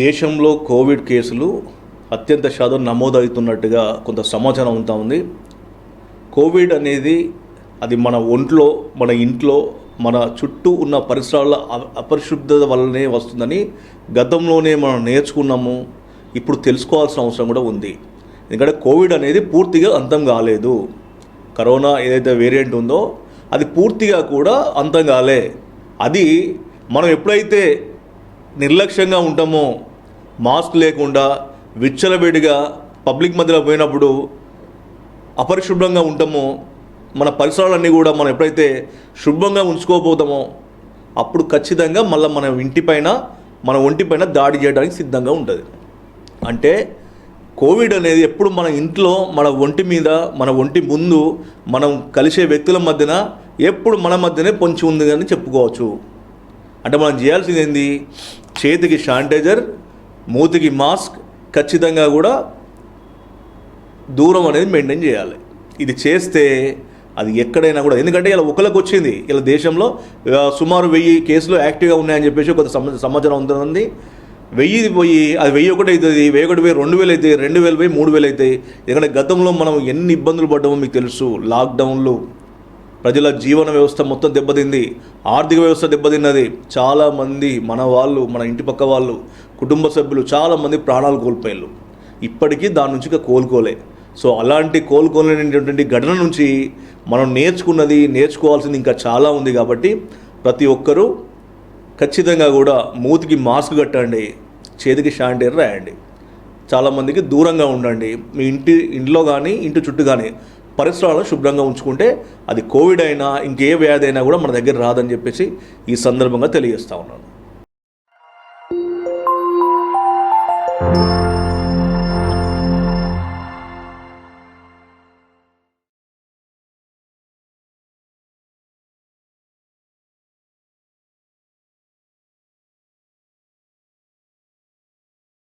దేశంలో కోవిడ్ కేసులు అత్యంత శాతం నమోదవుతున్నట్టుగా కొంత సమాచారం ఉంటా ఉంది. కోవిడ్ అనేది అది మన ఒంట్లో, మన ఇంట్లో, మన చుట్టూ ఉన్న పరిసరాల అపరిశుభ్రత వల్లనే వస్తుందని గతంలోనే మనం నేర్చుకున్నాము. ఇప్పుడు తెలుసుకోవాల్సిన అవసరం కూడా ఉంది. ఎందుకంటే కోవిడ్ అనేది పూర్తిగా అంతం కాలేదు. కరోనా ఏదైతే వేరియంట్ ఉందో అది పూర్తిగా కూడా అంతం కాలే. అది మనం ఎప్పుడైతే నిర్లక్ష్యంగా ఉంటామో, మాస్క్ లేకుండా విచ్చలవిడిగా పబ్లిక్ మధ్యలో పోయినప్పుడు అపరిశుభ్రంగా ఉంటామో, మన పరిసరాలన్నీ కూడా మనం ఎప్పుడైతే శుభ్రంగా ఉంచుకోకపోతామో అప్పుడు ఖచ్చితంగా మళ్ళీ మన ఒంటిపైన దాడి చేయడానికి సిద్ధంగా ఉంటుంది. అంటే కోవిడ్ అనేది ఎప్పుడు మన ఇంట్లో, మన ఒంటి మీద, మన ఒంటి ముందు, మనం కలిసే వ్యక్తుల మధ్యన ఎప్పుడు మన మధ్యనే పొంచి ఉంది అని చెప్పుకోవచ్చు. అంటే మనం చేయాల్సింది ఏంది? చేతికి శానిటైజర్, మూతికి మాస్క్, ఖచ్చితంగా కూడా దూరం అనేది మెయింటైన్ చేయాలి. ఇది చేస్తే అది ఎక్కడైనా కూడా, ఎందుకంటే ఇలా ఒకరికి వచ్చింది, ఇలా దేశంలో సుమారు 1000 కేసులు యాక్టివ్గా ఉన్నాయని చెప్పేసి కొంత సమాచారం ఉంటుంది. 1000 పోయి అది 1001 అవుతుంది, 1001 పోయి 2000 అవుతాయి, 2000 పోయి 3000 అవుతాయి. ఎందుకంటే గతంలో మనం ఎన్ని ఇబ్బందులు పడ్డామో మీకు తెలుసు. లాక్డౌన్లు, ప్రజల జీవన వ్యవస్థ మొత్తం దెబ్బతింది, ఆర్థిక వ్యవస్థ దెబ్బతిన్నది. చాలామంది మన వాళ్ళు, మన ఇంటి పక్క వాళ్ళు, కుటుంబ సభ్యులు చాలామంది ప్రాణాలు కోల్పోయారు. ఇప్పటికీ దాని నుంచి కోలుకోలే. సో అలాంటి కోలుకోలేనటువంటి ఘటన నుంచి మనం నేర్చుకోవాల్సింది ఇంకా చాలా ఉంది. కాబట్టి ప్రతి ఒక్కరూ ఖచ్చితంగా కూడా మూతికి మాస్క్ కట్టండి, చేతికి శానిటైజర్ రాయండి, చాలామందికి దూరంగా ఉండండి. మీ ఇంట్లో కానీ ఇంటి చుట్టూ కానీ పరిసరాలను శుభ్రంగా ఉంచుకుంటే అది కోవిడ్ అయినా ఇంకే వ్యాధి అయినా కూడా మన దగ్గర రాదని చెప్పేసి ఈ సందర్భంగా తెలియజేస్తా ఉన్నాను.